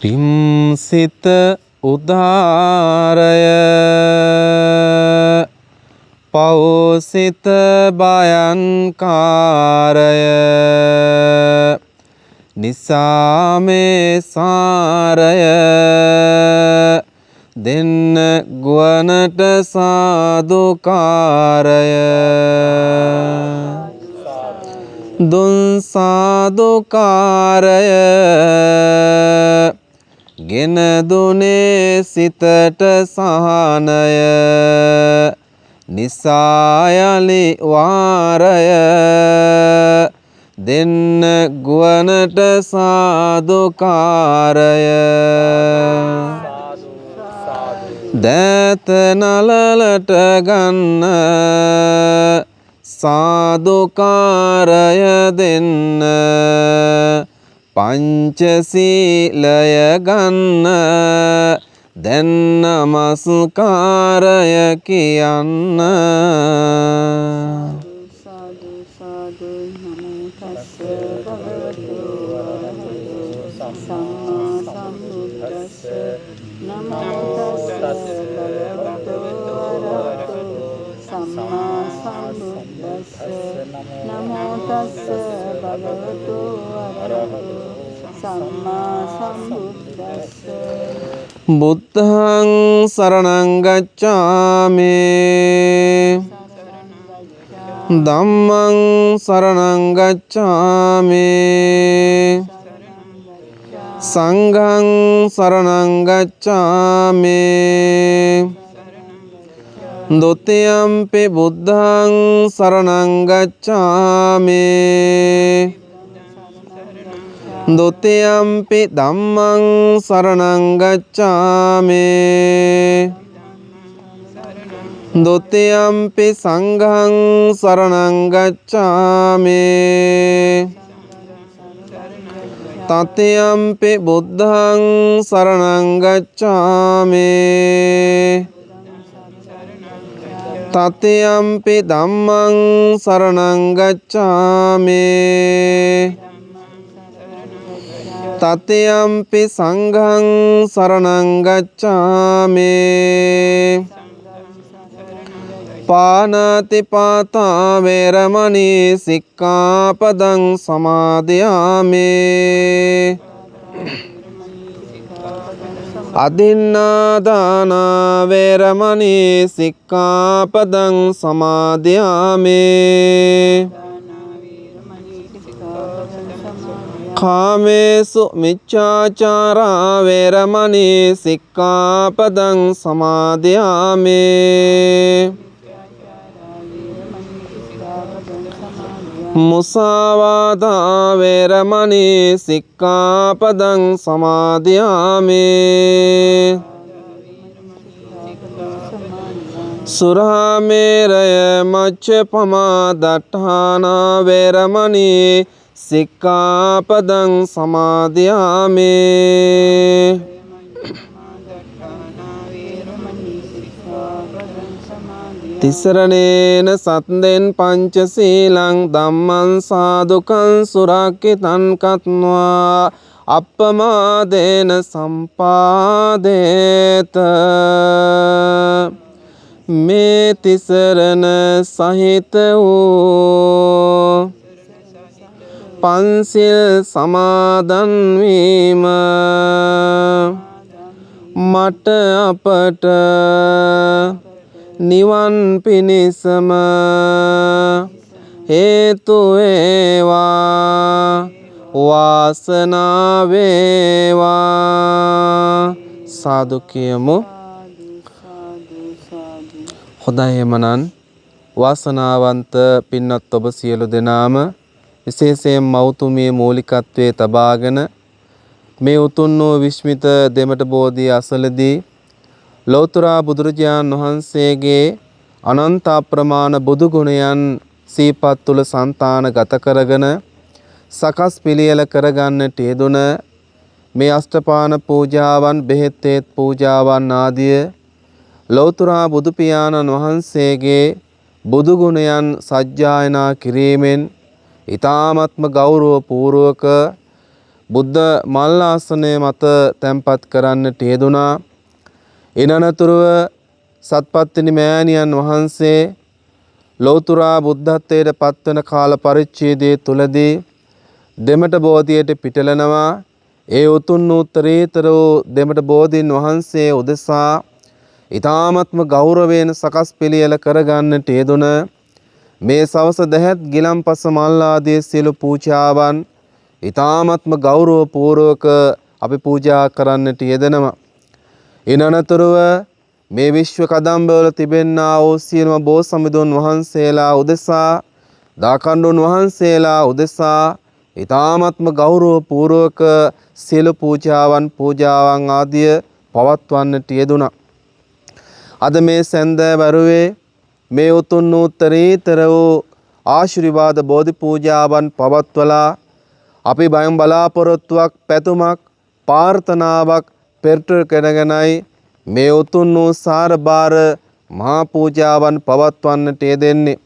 පිම්සිත උදාරය පෞසිත භයංකාරය නිසාමේ සාරය දෙන්න ගුවනට සාදුකාරය දුන් සාදුකාරය ගෙන දුනේ සිතට සහනය නිසායලි වාරය දෙන්න ගුවනට සාදුකාරය දෑත නලලට ගන්න සාදුකාරය දෙන්න පංචසීලය ගන්න දැන් නමස්කාරය කියන්න සාදු සාදු නමෝ තස්ස භගවතු වරහතු සම්මා සම්බුද්දස්ස නමෝ තස්ස භගවතු වරහතු සම්මා සම්බුද්දස්ස නමෝ තස්ස භගවතු වරහතු සම්මා සම්බුද්දස්ස බුද්ධං සරණං ගච්ඡාමි ධම්මං සරණං ගච්ඡාමි සංඝං සරණං ගච්ඡාමි ဒ ුතියම්පි බුද්ධං සරණං ගච්ඡාමි ဒ ුතියම්පි ධම්මං සරණං ගච්ඡාමි ဒ ුතියම්පි සංඝං සරණං ගච්ඡාමි တတိယံ පි බුද්ධං සරණං ගච්ඡාමි တတိယံ පි ධම්මං සරණං ගච්ඡාමි တတိယံ පි සංඝං සරණං ගච්ඡාමි ပါဏာတိပါตာ වේරමණී සික්ඛාපදං සමාදියාමි อดินนาดานาเวรมณีสิกขาปดังสมาธิยามิคาเมสุมิจฉาจาราเวรมณีสิกขาปดังสมาธิยามิมุสาวาทาเวรมณีสิกขาปดังสมาธิยามิสุราเมรยมัชฌัปมาดัฏฐานาเวรมณีสิกขาปดังสมาธิยามิ තිසරණේන සත්දෙන් පංචසීලං ධම්මං සාදුකං සුරක්ඛිතං කତ୍වා අප්පමාදේන සම්පාදේත මේ තිසරණ සහිත වූ පන්සිල් සමාදන් වීම මට අපට නිවන් පිණිසම හේතු වේවා වාසනාව වේවා සාදු කියමු. හොඳයි එමනම් වාසනාවන්ත පින්වත් ඔබ සියලු දෙනාම විශේෂයෙන් මෞතුමිය මූලිකත්වයේ තබාගෙන මේ උතුම් වූ විස්මිත දෙමට බෝධිය අසලදී ලෞතර බුදුරජාණන් වහන්සේගේ අනන්ත අප්‍රමාණ බුදු ගුණයන් සීපත් තුල సంతానගත කරගෙන සකස් පිළියෙල කරගන්නට යෙදුන මේ අෂ්ටපාන පූජාවන් බෙහෙත් පූජාවන් ආදිය ලෞතර බුදු පියාණන් වහන්සේගේ බුදු ගුණයන් සජ්ජායනා කිරීමෙන් ඊ타ත්ම ගෞරව පූර්වක බුද්ධ මල්ලාසනය මත තැන්පත් කරන්නට යෙදුනා. ඉන් අනතුරුව සත්පත්තිනි මෑණියන් වහන්සේ ලෞතර බුද්ධත්වයට පත්වන කාල පරිච්ඡේදයේ තුලදී දෙමට බෝධියට පිටලනවා. ඒ උතුම් උත්තරීතර වූ දෙමට බෝධීන් වහන්සේ උදෙසා ඊ타ත්ම ගෞරවයෙන් සකස් පිළියෙල කරගන්නට යෙදුන මේ සවස දැහැත් ගිලම්පස මල් ආදී සියලු පූජාවන් ඊ타ත්ම ගෞරව පූර්වක අපි පූජා කරන්නට යෙදෙනවා. ඉන් අනතුරුව මේ විශ්ව කදම්බවල තිබෙන්නා වූ සියලුම බෝසමිඳුන් වහන්සේලා උදෙසා දාකණ්ඩුන් වහන්සේලා උදෙසා ඊ타ත්ම ගෞරව පූර්වක සියලු පූජාවන් ආදිය පවත්වන්නට යෙදුණා. අද මේ සැන්දෑවරුවේ මේ උතුම් උත්තරීතර වූ ආශිර්වාද බෝධි පූජාවන් පවත්වලා අපි බයම් බලාපොරොත්තුවක් පැතුමක් ප්‍රාර්ථනාවක් පෙරට කරගෙනයි මේ උතුම් වූ සාරබාර මහා පූජාවන් පවත්වන්නට යෙදෙන්නේ.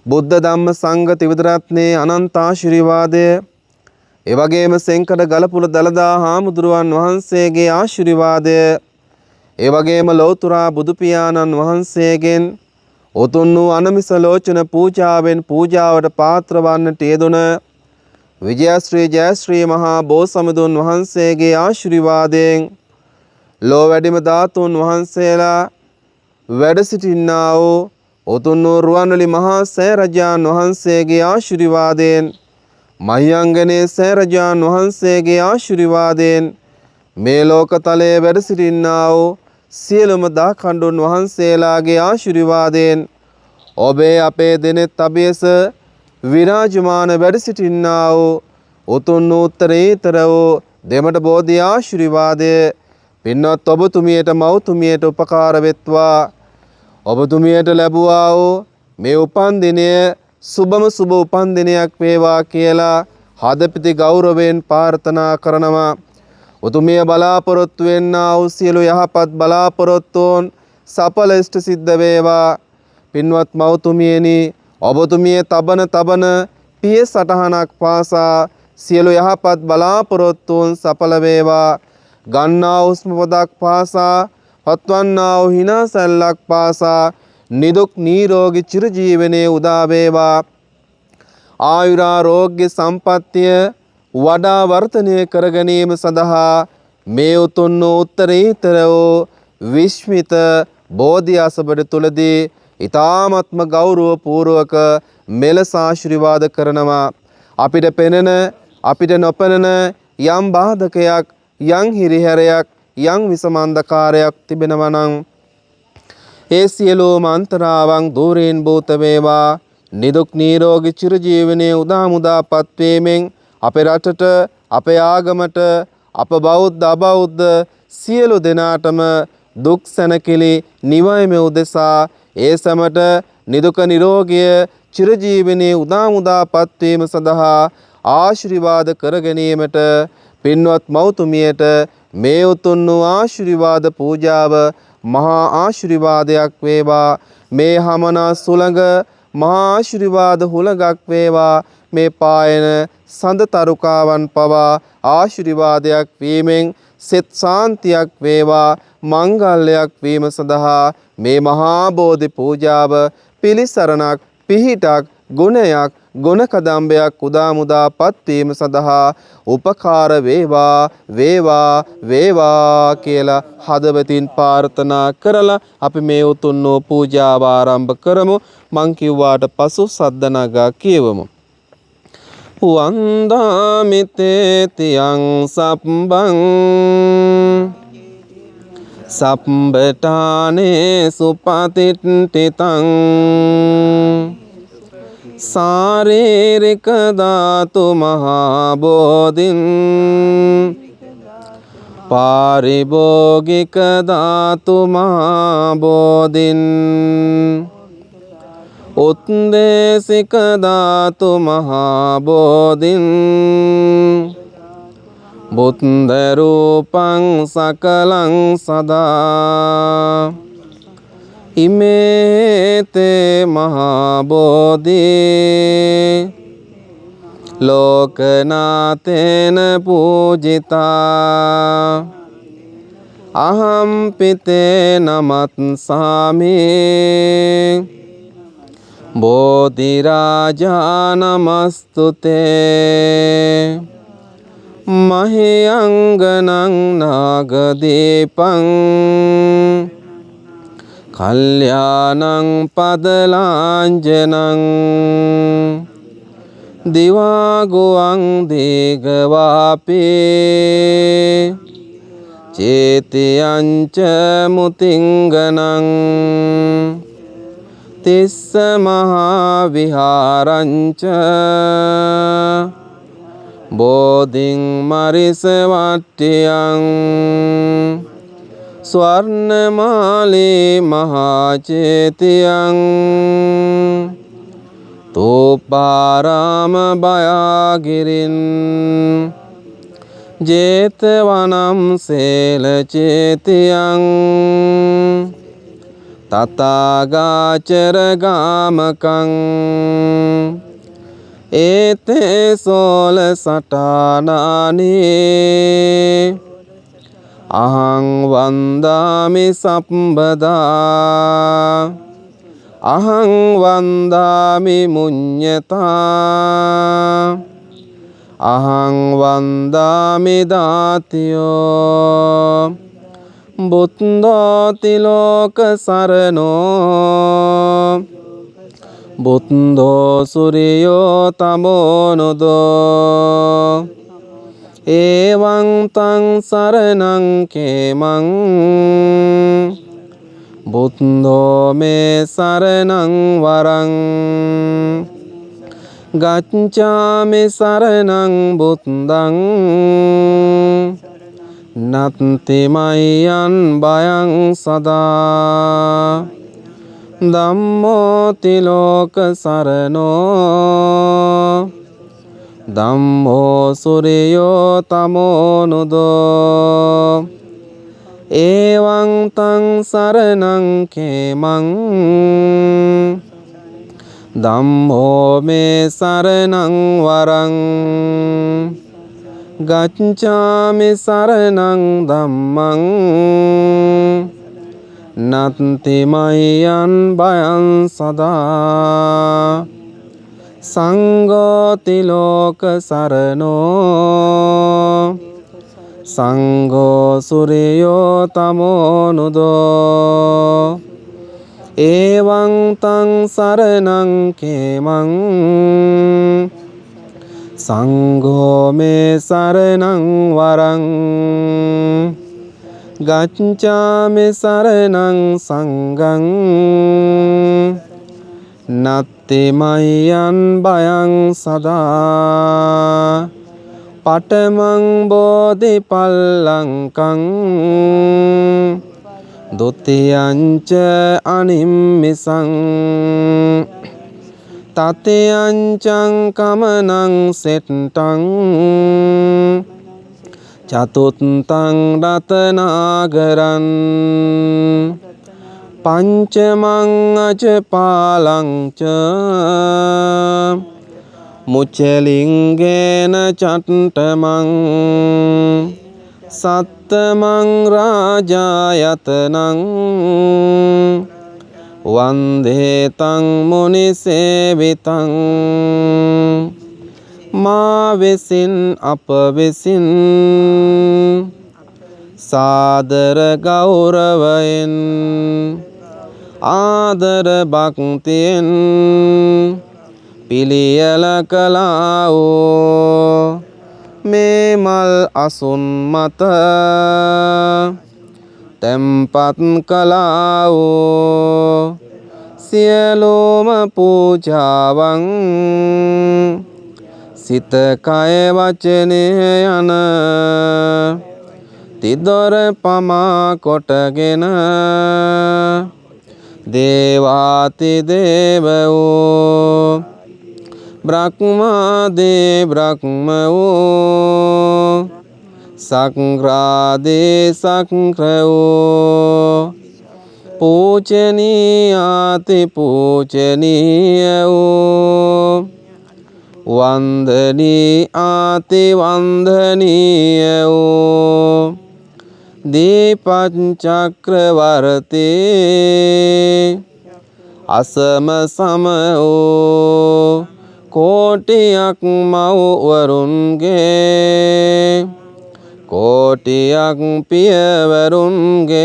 බුද්ධ ධම්ම සංඝ ත්‍රිවිධ රත්නයේ අනන්ත ආශිර්වාදය, ඒ වගේම සෙන්කඩ ගලපුල දලදා හාමුදුරුවන් වහන්සේගේ ආශිර්වාදය, ඒ වගේම ලෞතර බුදු පියාණන් වහන්සේගෙන් උතුම් වූ අනමිස ලෝචන පූජාවෙන් පූජාවට පාත්‍ර වන්නට යෙදුන විජයශ්‍රී ජයශ්‍රී මහා බෝසමිඳුන් වහන්සේගේ ආශිර්වාදයෙන් ලෝ වැඩිම ධාතුන් වහන්සේලා වැඩ සිටින්නා වූ උතුම් වූ රුවන්වැලි මහා සෑරජාන් වහන්සේගේ ආශිර්වාදයෙන්, මහියංගනේ සෑරජාන් වහන්සේගේ ආශිර්වාදයෙන් මේ ලෝකතලයේ වැඩ සිටින්නා වූ සියලුම දාකණ්ඩුන් වහන්සේලාගේ ආශිර්වාදයෙන් ඔබේ අපේ දෙනෙත් අභියස විරාජමාන වැඩ සිටින්නා වූ උතුම් උත්තරීතර වූ දෙමට බෝධි ආශිර්වාදය පින්වත් ඔබතුමියට මව්තුමියට උපකාර වෙත්වා. ඔබතුමියට ලැබුවා වූ මේ උපන් දිනය සුබම සුබ උපන් දිනයක් වේවා කියලා හදපිති ගෞරවයෙන් ප්‍රාර්ථනා කරනවා. උතුමිය බලාපොරොත්තු වෙන්නා වූ සියලු යහපත් බලාපොරොත්තුන් සඵල ඉෂ්ට සිද්ධ වේවා. පින්වත් මව්තුමියනි, ඔබතුමිය තබන පිය සටහනක් පාසා සියලු යහපත් බලාපොරොත්තුන් සඵල වේවා. ගන්නා හුස්ම පොදක් පාසා පත්වන්නා වූ හිනා සැල්ලක් පාසා නිදුක් නිරෝගී චිරජීවනයේ උදා වේවා. ආයුරාෝග්‍ය සම්පත්තිය වඩා වර්ධනය කර ගැනීම සඳහා මේ උතුම් උත්තරීතර වූ විශ්මිත බෝධි අසබඩ තුලදී ඊ타ත්ම ගෞරව පූර්වක මෙලෙස ආශිර්වාද කරනවා. අපිට පෙනෙන අපිට නොපෙනෙන යම් බාධකයක්, යම් හිරිහැරයක්, යම් විසමන්ධකාරයක් තිබෙනවා නම් ඒ සියලුම අන්තරාවන් දූරයෙන් බෝත වේවා. නිදුක් නිරෝගී චිරජීවනයේ උදා මුදාපත් වීමෙන් අපේ රටට, අපේ ආගමට, අප බෞද්ධ අබෞද්ධ සියලු දෙනාටම දුක් සැනකෙලි නිවයිම උදෙසා ඒ සමට නිදුක නිරෝගී චිරජීවනයේ උදා මුදාපත් වීම සඳහා ආශිර්වාද කර ගැනීමට පින්වත් මව්තුමියට මේ උතුම් වූ ආශිර්වාද පූජාව මහා ආශිර්වාදයක් වේවා. මේ හමනා සුළඟ මහා ආශිර්වාද හුළඟක් වේවා. මේ පායන සඳ තරුකාවන් පවා ආශිර්වාදයක් වීමෙන් සෙත් සාන්තියක් වේවා, මංගල්‍යයක් වීම සඳහා මේ මහා බෝධි පූජාව පිළිසරණක්, පිහිටක්, ගුණයක්, ගුණ කදම්බයක් උදා මුදාපත් වීම සඳහා උපකාර වේවා වේවා වේවා කියලා හදවතින් ප්‍රාර්ථනා කරලා අපි මේ උතුම් වූ පූජාව ආරම්භ කරමු. මං කිව්වාට පසු සද්ද නගා කියවමු. වන්දාමිතේ තියං සබ්බං සම්බටානේ සුපතිට්ඨිතං සාරේරික ධාතු මහා බෝධින් පාරිභෝගික ධාතු මහා බෝධින් උත්තේසික ධාතු මහා බෝධින් බුද්ධ රූපං සකලං සදා ඉමේතේ මහා බෝධි ලෝකනාතේන පූජිතා අහම් පිතේ නමත්සාමි බෝධිරාජා නමස්තුතේ මහියංගනං නාගදීපං කල්යාණං පදලාංජනං දිවාගුවං දීගවාපේ චේතියංච මුතිංගනං තිස්ස මහා විහාරංච බෝධින් මරිස වට්ටියං ස්වර්ණමාලී මහාචේතියං තෝපාරාම බයාගිරින් ජේතවනම් සේලචේතියං තථාගාචර ගාමකං ඒතේ සෝල සටානානේ අහං වන්දාමි සම්බදා අහං වන්දාමි මුඤ්ඤතා අහං වන්දාමි දාතියෝ බුද්ධෝති ලෝක සරණෝ බුද්ධෝ සුරියෝ තමෝනුදෝ එවං තං සරණං කේමං බුද්ධෝ මේ සරණං වරං ගච්ඡාමි සරණං බුද්ධං නත්ති මයං බයං සදා ධම්මෝ තිලෝක සරණෝ ධම්මෝ සුරියෝ තමෝනුදෝ එවං තං සරණං කේමං ධම්මෝ මේ සරණං වරං ගච්ඡාමි සරණං ධම්මං නත්ති මයං බයං සදා සංඝෝ තිලෝක සරණෝ සංඝෝ සුරියෝ තමෝනුදෝ එවං තං සරණං කේමං සංඝෝ මේ සරණං වරං ගච්ඡාමි සරණං සංඝං නත්ති මයං බයං සදා පඨමං බෝධිපල්ලංකං ဒုတိယံ ච අනිම්මිසං තතයං චං කමනං සෙට්ටං චතුත්තං රතනාගරං පංචමං අජපාලං ච මුචලිංගේන චට්ටමං සත්තමං රාජායතනං වන්දේ තං මුනි සේවිතං මා විසින් අප විසින් සාදර ගෞරවයෙන් ආදර භක්තියෙන් පිළියෙල කළා වූ මේ මල් අසුන් මත තැන්පත් කළා වූ සියලුම පූජාවන් සිත කය වචනය යන තිදොර පමා කොටගෙන දේවාති දේව වූ බ්‍රහ්මාදී බ්‍රහ්ම වූ සක්‍රාදී සක්‍ර වූ පූජනීයාති පූජනීය වූ වන්දනී ආති වන්දනීය වූ දීපච්චක්‍රවර්තී අසම සම වූ කෝටියක් මව්වරුන්ගේ කෝටියක් පියවරුන්ගේ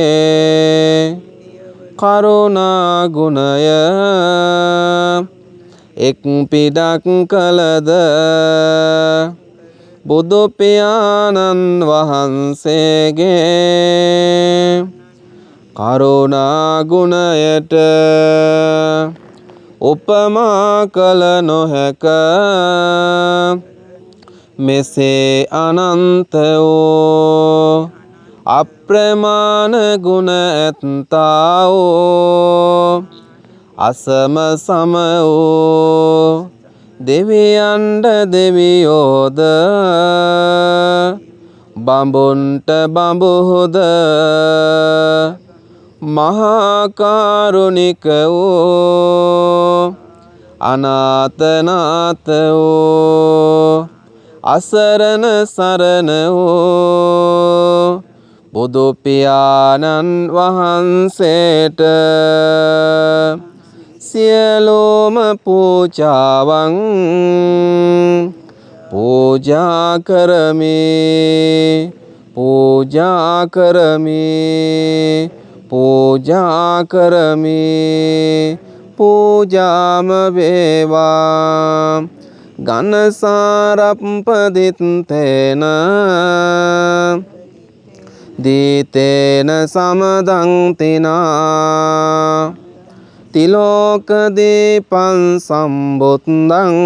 කරුණා ගුණය එක් පිටක් කලද බුදු පියාණන් වහන්සේගේ කරුණා ගුණයට උපමා කළ නොහැක. මෙසේ අනන්ත වූ අප්‍රමාණ ගුණ ඇත්තා වූ අසම සම වූ දෙවියන්ට දෙවියෝද බඹුන්ට බඹුහුද මහා කරුණික වූ අනාථනාථ වූ අසරණ සරණ වූ බුදු පියාණන් වහන්සේට සියලුම පූජාවන් පූජා කරමි පූජා කරමි පූජා කරමි පූජාම වේවා ගනසාරප්පදිත්තේන දීතේන සමදං තිනා තිලෝක දීපං සම්බුද්ධං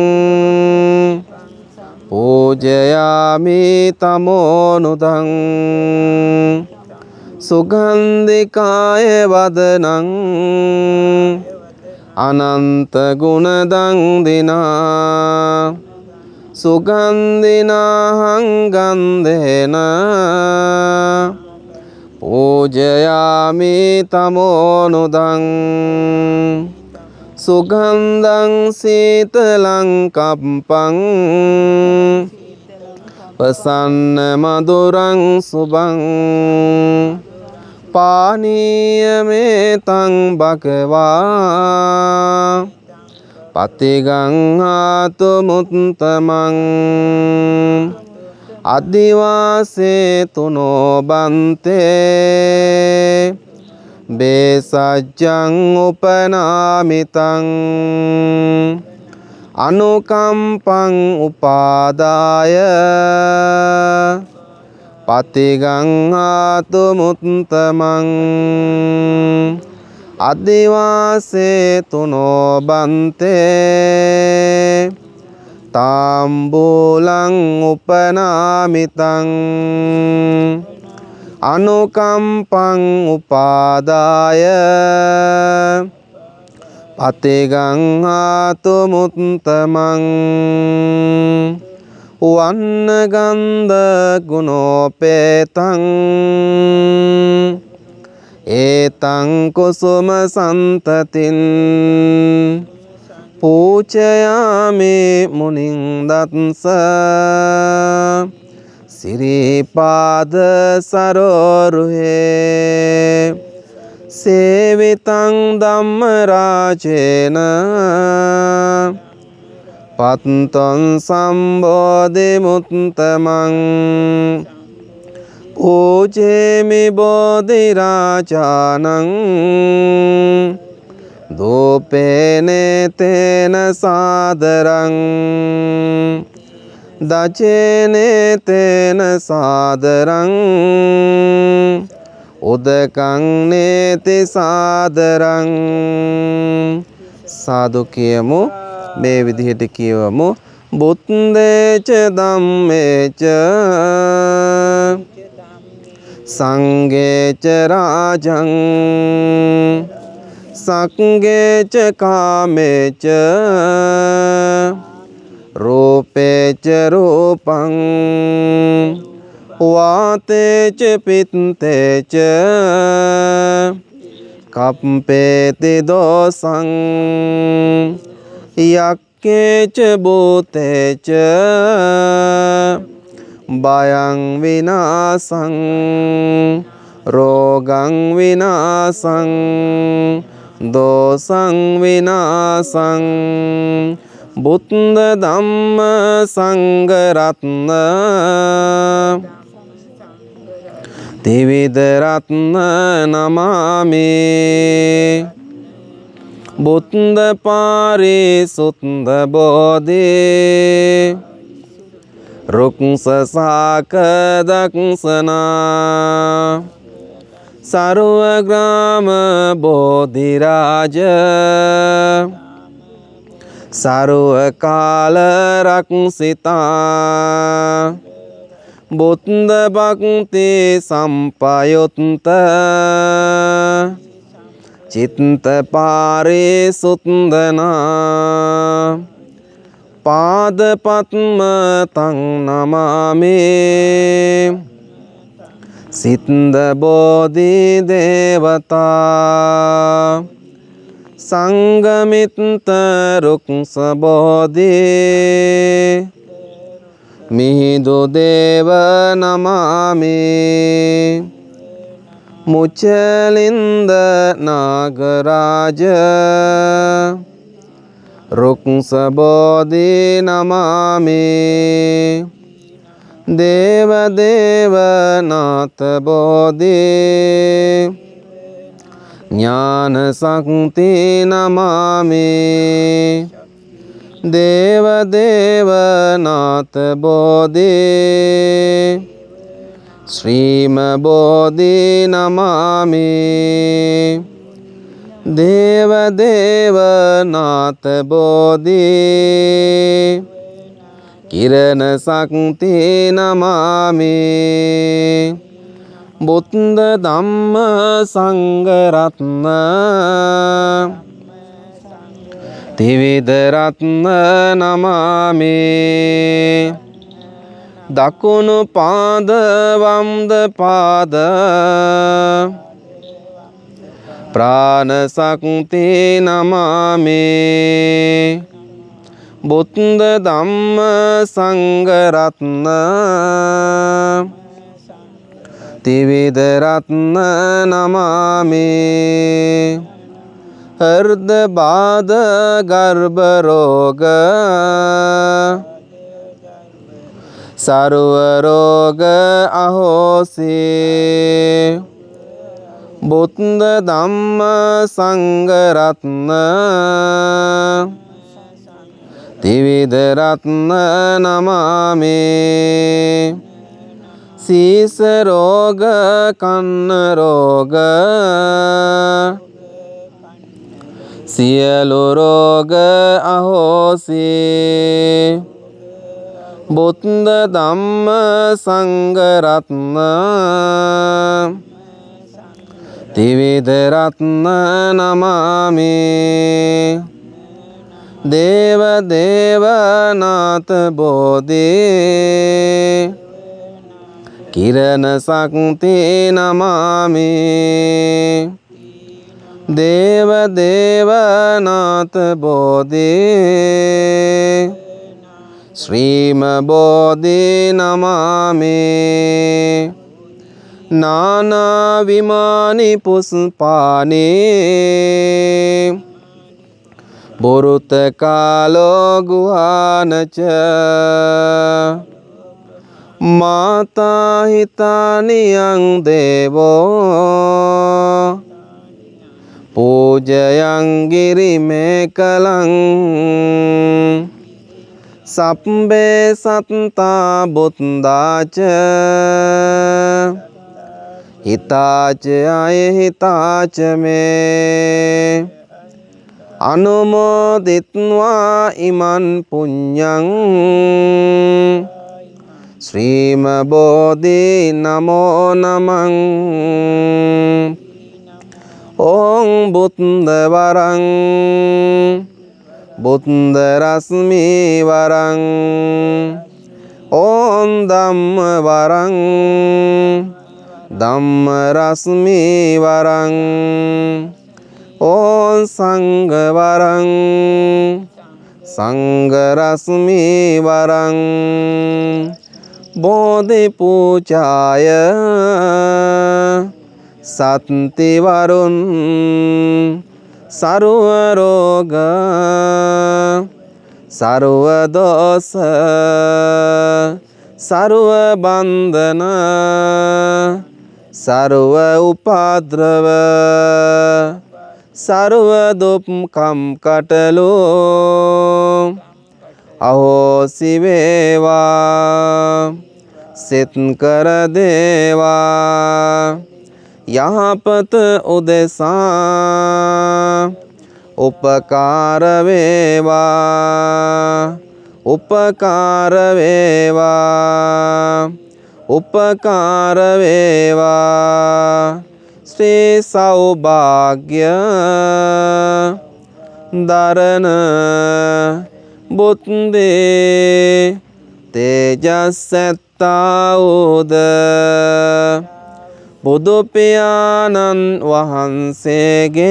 පූජයාමි තමෝනුදං සුගන්ධිකාය වදනං අනන්ත ගුණදං දිනා සුගන්ධිනාහං ගන්ධේන පූජයාමි තමෝනුදං සුගන්ධං සීතලං කම්පං පසන්න මధుරං සුභං පානීයමේතං භගවා පතිගං ආතු මුත්තමං අදිවාසේ තුනෝ බන්තේ බේසජ්ජං උපනාමිතං අනුකම්පං උපාදාය පතිගං ආතු මුත්තමං අදිවාසේ තුනෝ බන්තේ තාම්බූලං උපනාමිතං අනුකම්පං උපාදාය පතිගං ආතු මුත්තමං වන්න ගන්ධ ගුණෝපේතං ඒතං කුසුම සන්තතින් පූජයාමි මුනිං දත්ස සිරිපාද සරෝරුහේ සේවිතං ධම්මරාජේන පත්තං සම්බෝධි මුත්තමං පූජේමි බෝධි රාජානං දෝපේනේ තේන සාදරං දචේනේ තේන සාදරං උදකං නේති සාදරං. සාදු කියමු. මේ විදිහට කියවමු. බුද්දේච ධම්මේච සංඝේච රාජං සංඝේච කාමේච රූපේච රූපං වාතේච පිත්තේච කප්පේති දෝසං දුක්ඛේච භූතේච බයං විනාසං රෝගං විනාසං දෝසං විනාසං බුද්ධ ධම්ම සංඝ රත්න ත්‍රිවිධ රත්න නමාමි බුද්ධ පාරිසුද්ධ බෝධි රුක්ස සාක දක්ෂනා සර්වග්‍රාම බෝධිරාජ සර්වකාල රක්සිතා බුද්ධ භක්ති සම්පයුත්ත චිත්ත පාරිසුද්ධනා පාද පත්ම තං නමාමි සිත්ද බෝධි දේවතා සංගමිත්ත රුක්ස බෝධි මිහිඳු දේව නමාමි මුචලින්ද නාගරාජ රුක්ස බෝධි නමාමි දේව දේව නාථ බෝධි ඥාන ශක්ති නමාමි දේව දේව නාථ බෝධි ශ්‍රීම බෝධි නමාමි දේව දේව නාථ බෝධි කිරණ ශක්ති නමාමි බුද්ධ ධම්ම සංඝ රත්න ත්‍රිවිධ රත්න නමාමි දකුණු පාද වම්ද පාද ප්‍රාණ ශක්ති නමාමි බුද්ධ ධම්ම සංඝ රත්න ත්‍රිවිධ රත්න නමාමි හෘද බාධ ගර්භ රෝග සර්ව රෝග අහෝසි බුද්ධ ධම්ම සංඝ රත්න ත්‍රිවිධ රත්න නමාමි සීස රෝග කන්න රෝග සියලු රෝග අහෝසි බුද්ධ ධම්ම සංඝ රත්න ත්‍රිවිධ රත්න නමාමි දේව දේව නාථ බෝධි කිරණ ශක්ති නමාමි දේව දේව නාථ බෝධි ශ්‍රීම බෝධි නමාමි නානා විමානි පුෂ්පානි බුරුත කාලෝ ගුහානච මාතා හිතානියං දේවෝ පූජයං ගිරිමේ කලං සප්බේ සත්තා බුද්ධාච හිතාච අයහිතාච මේ අනුමෝදිත්වා ඉමන් පුඤ්ඤං ශ්‍රීම බෝධි නමෝ නමං ඕං බුද්ධ වරං බුද්ධ රශ්මි වරං ඕං ධම්ම වරං ධම්ම රශ්මි වරං ඕං සංඝ වරං සංඝරස්මි වරං බෝධි පූජාය සත්ති වරුන් සරුව රෝග සරුව දෝස සරුව බන්ධන සරුව උපද්‍රව සරුව දුක්ඛම් කටලු අහෝසි වේවා සිත කර දේවා යහපත උදෙසා උපකාර වේවා උපකාර වේවා උපකාර වේවා ශ්‍රී සෞභාග්‍ය දරණ බුද්දේ තේජස්සත්තා උද බුදු පියාණන් වහන්සේගේ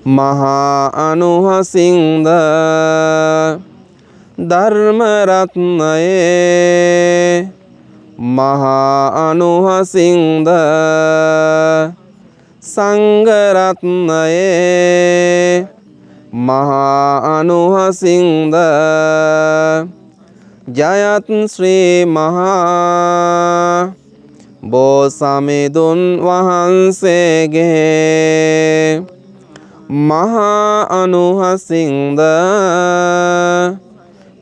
මහා අනුහසින්ද ධර්ම රත්නයේ මහා අනුහසින්ද සංඝ රත්නයේ මහා අනුහසින්ද ජයත් ශ්‍රී මහා බෝසමිඳුන් වහන්සේගේ මහා අනුහසින්ද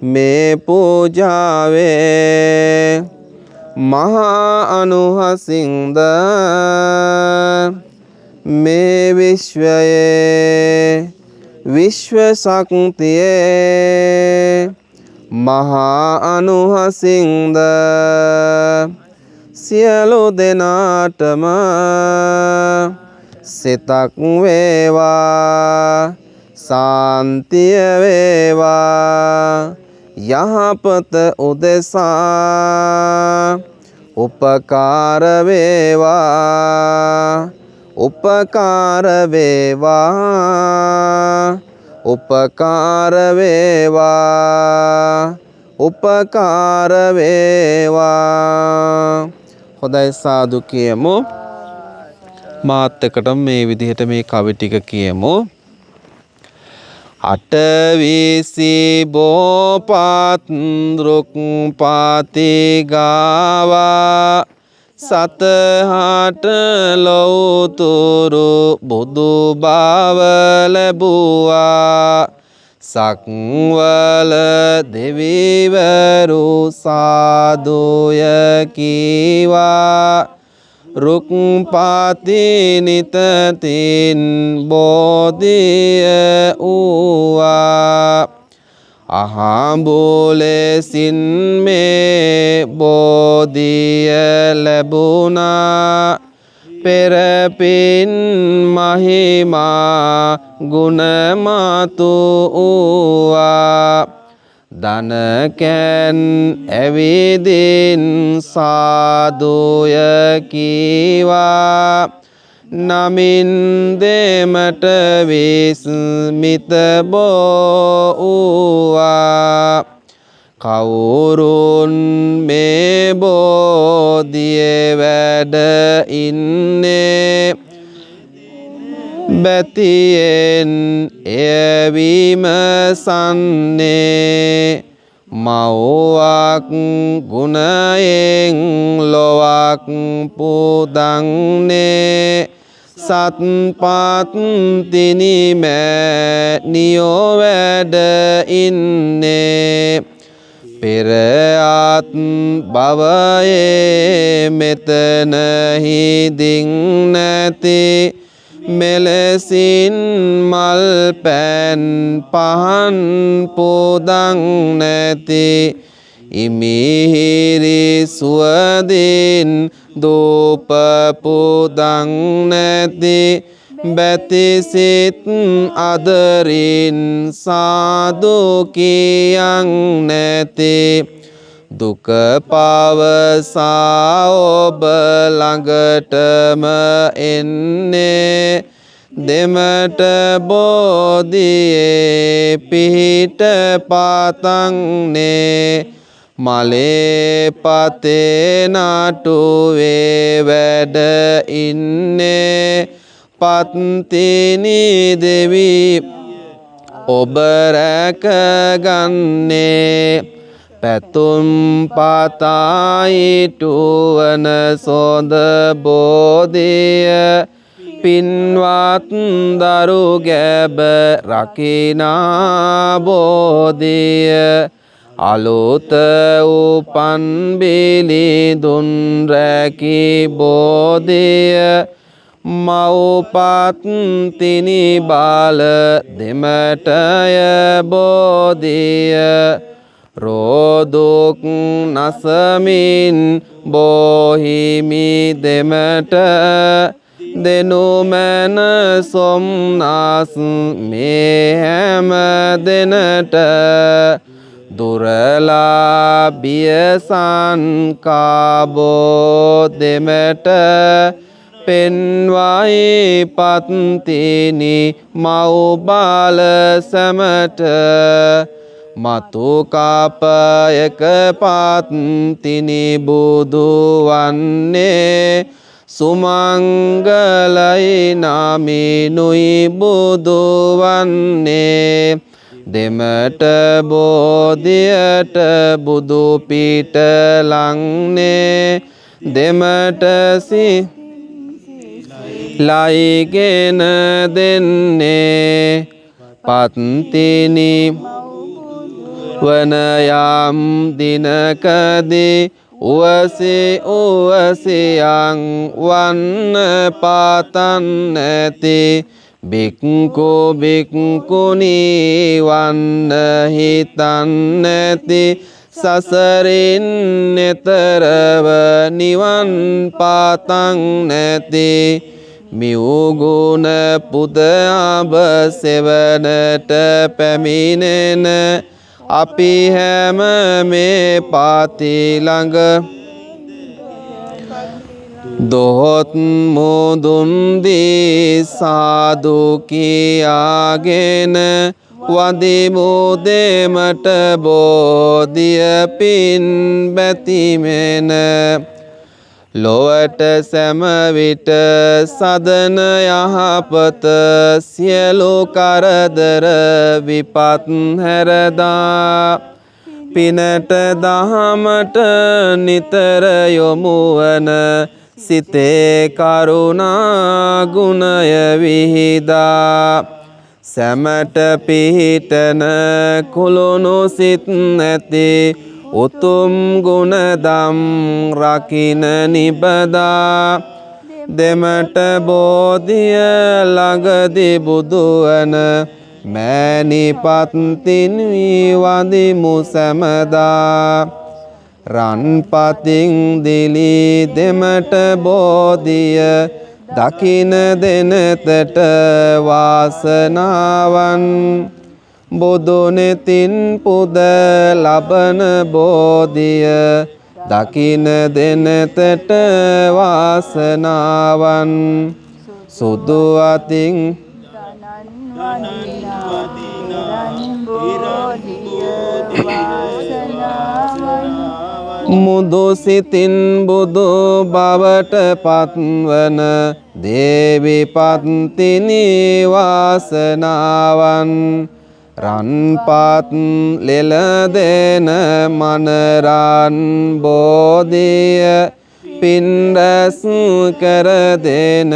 මේ පූජාවේ මහා අනුහසින්ද මේ විශ්වයේ විශ්ව ශක්තියේ මහා අනුහසින්ද සියලු දෙනාටම සිතක් වේවා සාන්තිය වේවා යහපත උදෙසා උපකාර වේවා උපකාර වේවා උපකාර වේවා උපකාර වේවා. හොඳයි සාදු කියමු. මාත් එක්කටම මේ විදිහට මේ කවි ටික කියමු. අටවිසි බෝපත් රුක් පාති ගාවා සතහට ලෞතුරු බුදු බව ලැබුවා සක්වල දෙවිවරු සාදුය කීවා රුක් පාති නිතතින් බෝධිය වූවා අහඹුලෙසින් මේ බෝධිය ලැබුණා පෙරපින් මහිමා ගුණමතු වූවා දනකැන් ඇවිදින් සාදුය කීවා නමින් දෙමට විස්මිත බෝවා කවුරුන් මේ බෝධියේ වැඩ ඉන්නේ බැතියෙන් එය විමසන්නේ මව්වක් ගුණයෙන් ලොවක් පුදන්නේ සත්පත් තිනිමැණියෝ වැඩ ඉන්නේ පෙර ආත් භවයේ මෙතන හිදින් නැති මෙලෙසින් මල් පෑන් පහන් පුදන් නැති ඉමිහිරි සුවදින් දූප පුදන් නැති බැතිසිත අදරින් සාදු කියන් නැති දුක පවසා ඔබ ළඟටම එන්නේ දෙමට බෝධියේ පිහිට පාතන්නේ මලේ පතේ නටුවේ වැඩ ඉන්නේ පත්තිනි දෙවි ඔබ රැකගන්නේ පැතුම් පතායිටුවන සොඳ බෝධිය පින්වත් දරු ගැබ රකිනා බෝධිය අලුත උපන් බිලිඳුන් රැකී බෝධිය මව්පත් තිනි බාල දෙමටය බෝධිය රෝදුක් නසමින් බෝහිමි දෙමට දෙනුමැන සොම්නස් මේ හැම දෙනට දුරලා බියසන් කාබෝ දෙමට පෙන්වයි පත්තිනි මව්බාල සැමට මතු කාපයක පත්තිනි බුදු වන්නේ සුමංගලයි නාමිනුයි බුදු වන්නේ දෙමට බෝධියට බුදු පිට ලංනේ දෙමට ලයිගෙන දෙන්නේ පත්තිනි වන යම් දිනකදී උවසේ උවසියන් වන්න පාතන් නැති බික්කු බික්කුණී වන්න හිතන් නැති සසරින් නෙතරව නිවන් පාතන් නැති මියුගුණ පුද අබ සෙවනට පැමිණෙන අපි හැම මේ පාති ළඟ දොහොත් මුදුන් දී සාදු කියාගෙන වදිමු දෙමට බෝධිය පින් බැතිමෙන ලොවට සෑම විට සදන යහපත සියලු කරදර විපත් හැරදා පිනට දහමට නිතර යොමුවන සිතේ කරුණා ගුණය විහිදා සැමට පිහිටන කුළුණු සිත් නැති උතුම් ගුණදම් රකින නිබදා දෙමට බෝධිය ළඟදී බුදුවන මෑණිපත්තින් වදිමු සැමදා රන්පතින් දිලි දෙමට බෝධිය දකින දෙනතට වාසනාවන් බුදුනෙතින් පුද ලබන බෝධිය දකින දෙනතට වාසනාවන් සුදු අතින් මුදු සිතින් බුදු බවට පත්වන දේවි පත්තිනි වාසනාවන් රන්පත් ලෙලදෙන මනරන් බෝධිය පින් රැස් කර දෙන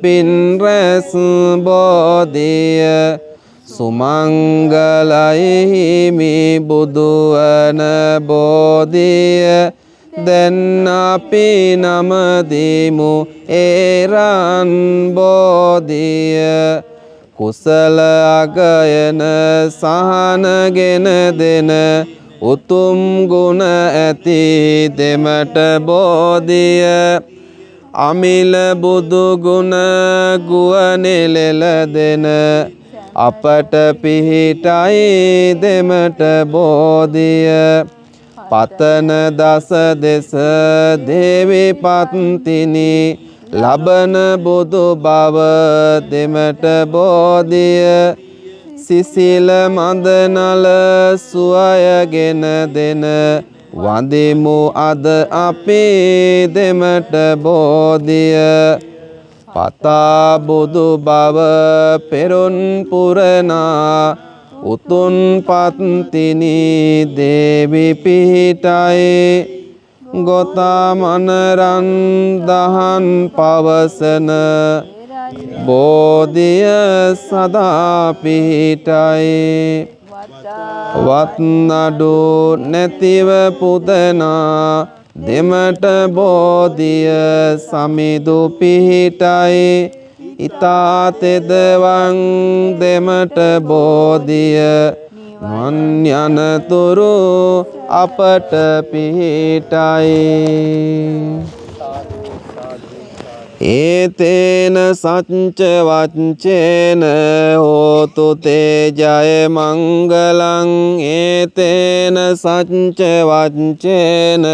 පින් රැස් බෝධිය සුමංගලයි හිමි බුදුවන බෝධිය දැන් අපි නමදිමු ඒරන් බෝධිය කුසල අගයන සහනගෙන දෙන උතුම් ගුණ ඇති දෙමට බෝධිය අමිල බුදු ගුණ ගුවනෙලෙල දෙන අපට පිහිටයි දෙමට බෝධිය පතන දස දෙස දේවි පත්තිනි ලබන බුදු බව දෙමට බෝධිය සිසිල මදනල සුවයගෙන දෙන වඳිමු අද අපි දෙමට බෝධිය පතා බුදු බව පෙරුන් පුරනා උතුන් පත්තිනි දේවි පිහිටයි ගොතා මනරන් දහන් පවසන බෝධිය සදා පිහිටයි වත්නඩු නැතිව පුදනා දෙමට බෝධිය සමිදු පිහිටයි ඉතා තෙදවන් දෙමට බෝධිය මන් යනතුරු අපට පිහිටයි ඒතේන සච්ච වච්චේන හෝතු තේ ජය මංගලං ඒතේන සච්ච වච්චේන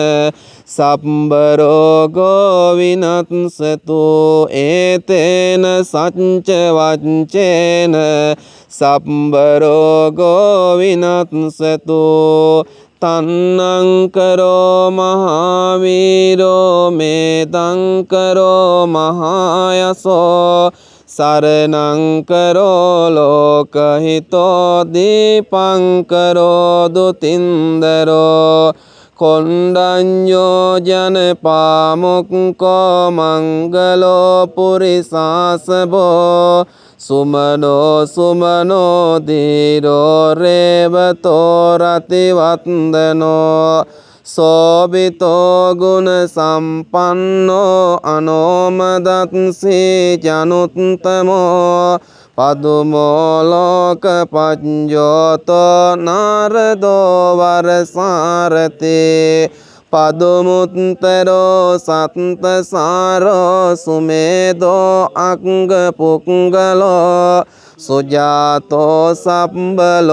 සම්බරෝගෝ විනත්සතු ඒතේන සච්ච වච්චේන සම්බරෝගෝ විනත්සතු තන්නංකරෝ මහාවීරෝ මේදංකරෝ මහායසෝ සරණංකරෝ ලෝකහිතෝ දීපංකරෝ දුතින්දරෝ කොණ්ඩඤ්ඤෝ ජනපාමුක්කෝ මංගලෝ පුරිසාසබෝ සුමනෝ සුමනෝ දීරෝ රේවතෝ රතිවන්දනෝ සෝබිතෝ ගුණ සම්පන්නෝ අනෝමදත්සී ජනුත්තමෝ පදුමෝ ලෝක පඤ්ඤෝතෝ නාරදෝ වරසාරතේ පදුමුත්තරෝ සත්තසාරෝ සුමේදෝ අංග පුංගලෝ සුජාතෝ සම්බලෝකංගෝ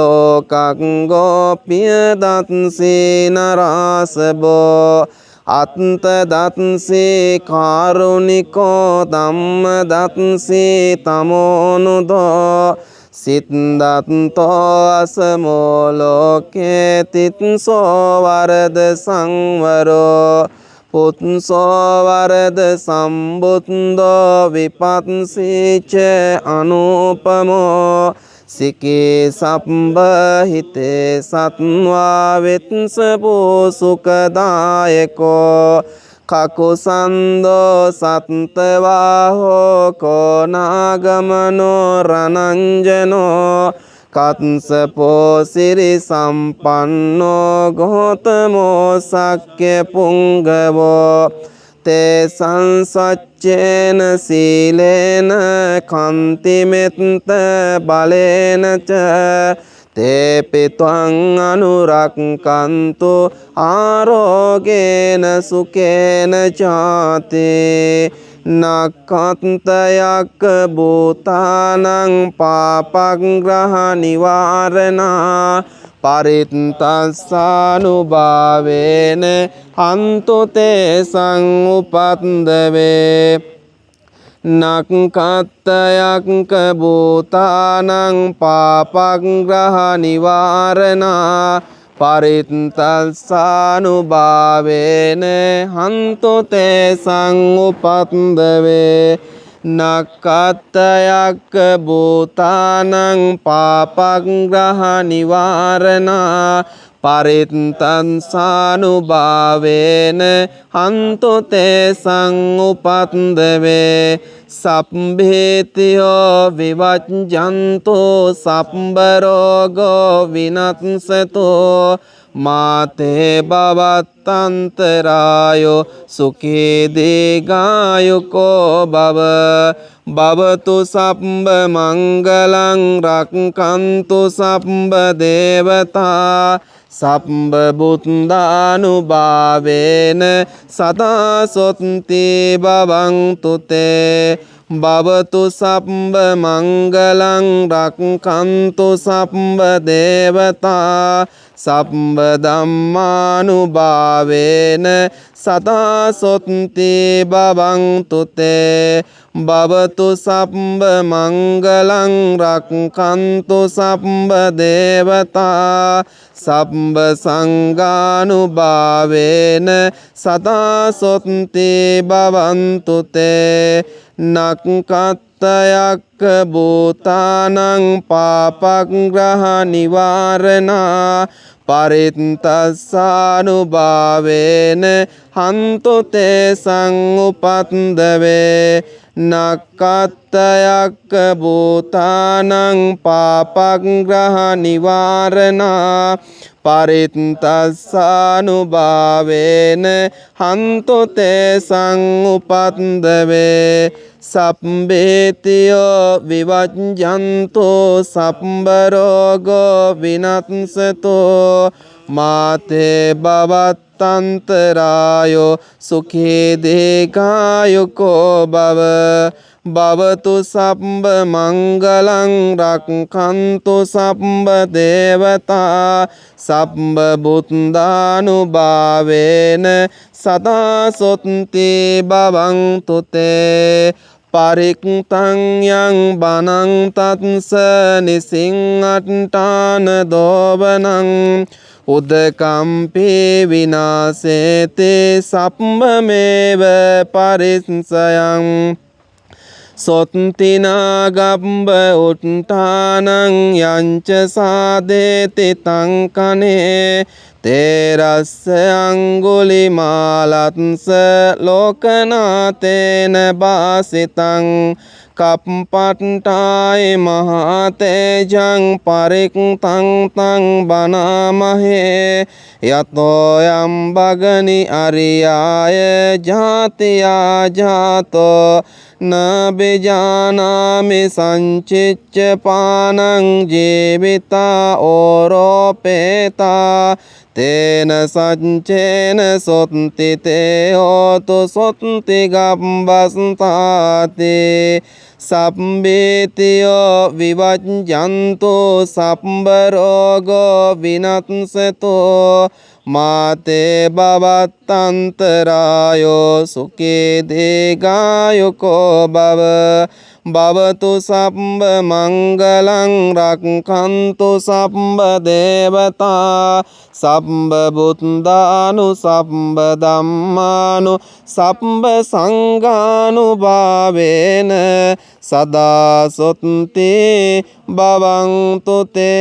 පියදත්සී නරාසබෝ අත්තදත්සී කාරුණිකෝ ධම්මදත්සී තමෝනුදෝ සිත්දත්තෝ අසමෝ ලෝකේ තිත්සෝ වරද සංවරෝ පුත්සෝ වරද සම්බුද්දෝ විපත්සීච අනුපමෝ සිකේ සම්බහිතේ සත්වා වෙත්සපෝ සුඛදායකෝ කකුසන්දෝ සත්තවාහෝ කෝනාගමනෝ රණංජනෝ කත්සපෝ සිරි සම්පන්නෝ ගෝතමෝ සක්්‍ය පුංගවෝ තේ සංසච්චේන සීලේන කන්තිමෙත්ත බලේන ච තේපි ත්වං අනුරක්කන්තු ආරෝගේන සුකේන චාතේ නක්ඛන්තයක් භූතානං පාපග්‍රහ නිවාරණා පරිත්තස්සානුභාවේන හන්තු තේ සංඋපන්දවේ නක්ඛත්තයක් භූතානං පාපග්‍රහ නිවාරණා පරිත්තස්සානුභාවේන හන්තු තේ සංඋපන්දවේ නක්ඛත්තයක් භූතානං පාපග්‍රහ නිවාරණා පරිත්තස්සානුභාවේන හන්තු තේ සංඋපන්දවේ සබ්බේතියෝ විවජ්ජන්තෝ සම්බරෝගෝ විනත්සතෝ මාතේ භවත්තන්තරායෝ සුඛී දීඝායුකෝ භව භවතු සම්බ මංගලං රක්ඛන්තු සම්බ දේවතා සම්බ බුද්ධානුභාවේන සදා සොත්ති භවන්තු තේ භවතු සම්බ මංගලං රක්ඛන්තු සම්බ දේවතා සබ්බ ධම්මානුභාවේන සදා සොත්ති භවන්තු තේ භවතු සබ්බ මංගලං රක්ඛන්තු සබ්බ දේවතා සබ්බ සංඝානුභාවේන සදා සොත්ති භවන්තු තේ නක්ඛත්තයක්ඛ භූතානං පාපග්‍රහ නිවාරණා පරිත්තස්සානුභාවේන හන්තු තේ සංඋපන්දවේ නක්ඛත්තයක්ඛ භූතානං පාපග්‍රහ නිවාරණා පරිත්තස්සානුභාවේන හන්තු තේ සංඋපන්දවේ සබ්බේතියෝ විවජ්ජන්තෝ සබ්බ රෝගෝ විනස්සතෝ මාතේ භවත්තන්තරායෝ සුඛේ දීඝායුකෝ භව භවතු සබ්බ මංගලං රක්ඛන්තු සබ්බ දේවතා සබ්බ බුද්ධානුභාවේන සදා සොත්ති භවන්තු තේ පරික්තං යං බනං තත්ස නිසිංහට්ඨාන දෝවනං උදකම්පේ විනාසේතේ සබ්බමේව පරිස්සයං සොත්තිනා ගබ්බ උට්ඨානං යංච සාදේති තං කනේ තේරස්ස අංගුලිමාලත්ස ලෝකනාතේන බාසිතං කප්පට්ඨාය මහතේජං පරික්තං තං බනාමහේ යතෝ යම් බගනි අරියාය ජාතියා ජාතෝ නබිජානාමි සංචිච්ච පානං ජීවිතා ඕරෝපේතා තේන සච්චේන සොත්ති තේ හෝතු සොත්ති ගම්බස්තාති සබ්බේතියෝ විවජ්ජන්තෝ සබ්බ රෝගෝ විනස්සතෝ මාතේ භවත්තන්තරායෝ සුඛේ දීඝායුකෝ භව භවතු සබ්බ මංගලං රක්ඛන්තු සබ්බ දේවතා සබ්බ බුද්ධානු සබ්බ ධම්මානු සබ්බ සංඝානුභාවේන සදා සොත්ති භවන්තු තේති.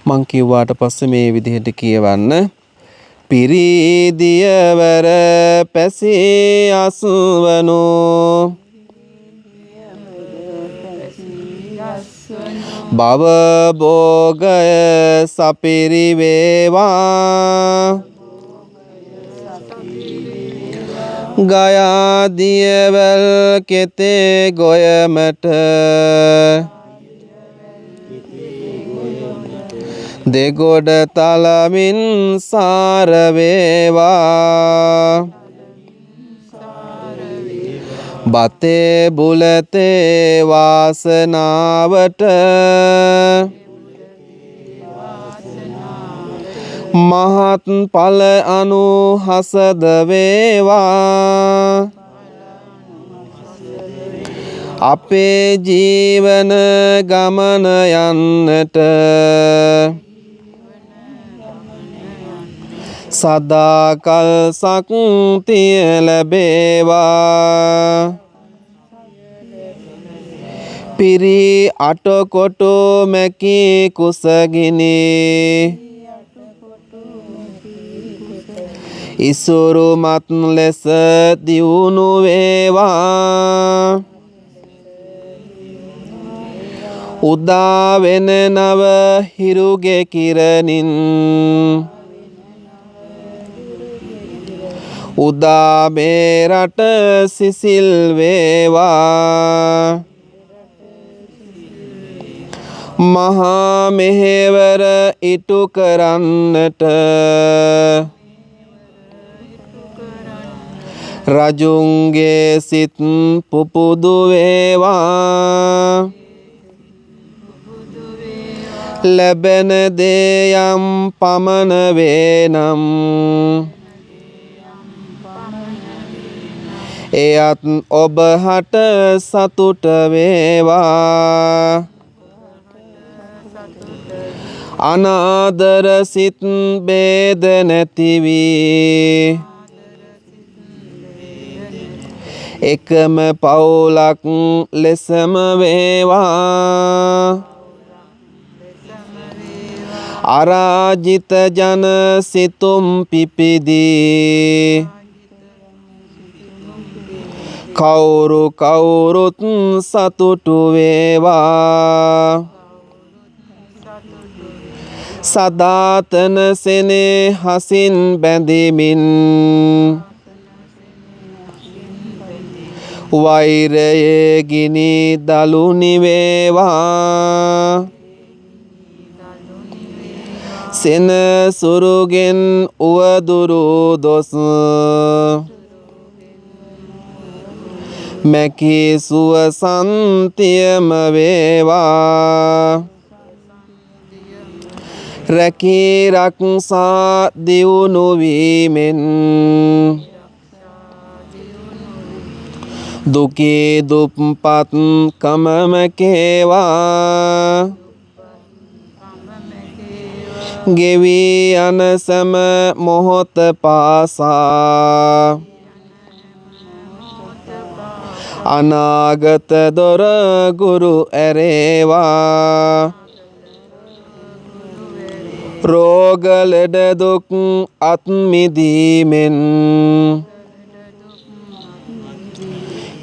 මං කිව්වාට පස්සේ මේ විදිහට කියවන්න. පිරිදියවර පැසී අසුවනු භව භෝගය සපිරිවේවා ගයා දියවැල් කෙතේ ගොයමට දෙගොඩ තලමින් සාර වේවා බතේ බුලතේ වාසනාවට මහත් ඵල අනුහසද වේවා අපේ ජීවන ගමන යන්නට සදාකල් ශක්තිය ලැබේවා පිරි අටකොටු මැකී කුසගිනි ඉසුරු මත් ලෙස දියුණු වේවා උදා වෙන නව හිරුගේ කිරණින් උදා මේ රට සිසිල් වේවා මහා මෙහෙවර ඉටු කරන්නට රජුන්ගේ සිත් පුපුදු වේවා ලැබෙන දේ යම් පමණ වේනම් එයත් ඔබ හට සතුට වේවා. අනාදර සිත් බේද නැති වී එකම පවුලක් ලෙසම වේවා. අරාජිත ජන සිතුම් පිපිදී කවුරු කවුරුත් සතුටු වේවා. සදාතන සෙනෙහසින් බැඳෙමින් වෛරයේ ගිනි දලු නිවේවා. සෙනසුරුගෙන් උවදුරු දොස් මැකී සුවසන්තියම වේවා. රැකී රක්සා දියුණු වීමෙන් දුකේ දුප්පත් කමම කේවා. ගෙවී යන සෑම මොහොත පාසා අනාගත දොර ගුරු ඇරේවා. රෝග ලෙඩ දුක් අත් මිදීමෙන්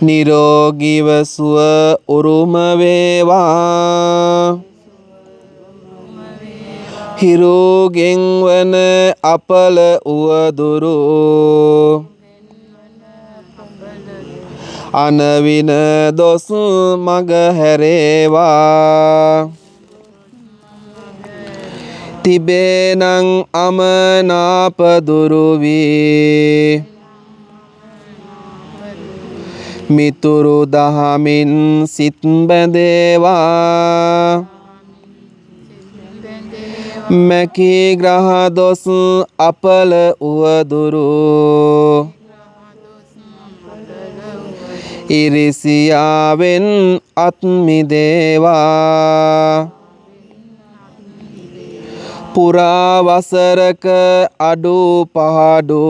නිරෝගීව සුව උරුම වේවා. හිරුගෙන් වන අපල උවදුරු අනවින දොස් මග හැරේවා. තිබේනං අමනාප දුරු වී මිතුරු දහමින් සිත් බැඳේවා. මැකී ග්‍රහ දොස් අපල උවදුරු ඉරිසියාවෙන් අත් මිදේවා. පුරා වසරක අඩු පහඩු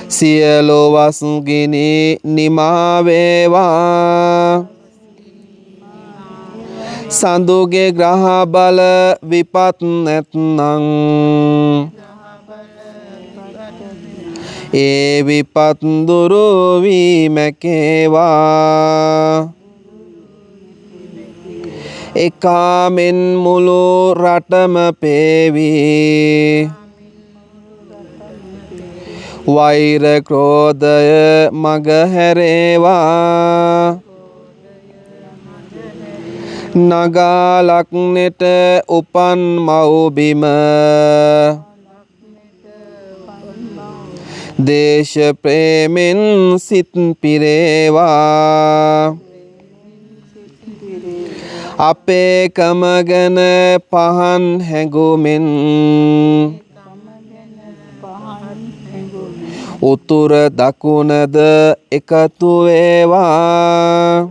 සියලු වස් ගිනි නිමා වේවා. සඳුගේ ග්‍රහ බල විපත් නැත්නම් ඒ විපත් දුරු වී මැකේවා. එකාමෙන් මුළු රටම පේවී වෛර ක්‍රෝධය මග හැරේවා. නගාලක්නෙට උපන් මව්බිම දේශ ප්‍රේමෙන් සිත් පිරේවා. අපේ කම ගැන පහන් හැඟුමෙන් උතුර දකුණද එකතු වේවා.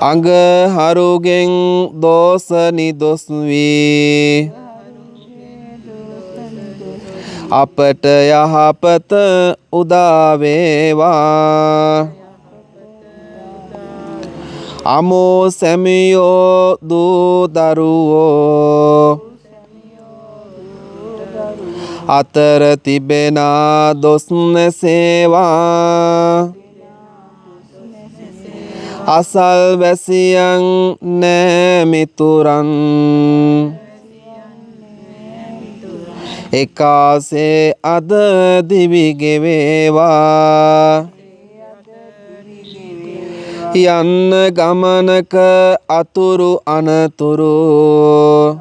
අඟහරුගෙන් දෝෂ නිදොස් වී අපට යහපත උදා වේවා. අමෝ සැමියෝ දූ දරුවෝ අතර තිබෙනා දොස් නැසේවා. අසල්වැසියන් නෑ මිතුරන් එකාසේ අද දිවි ගෙවේවා. යන්න ගමනක අතුරු අනතුරු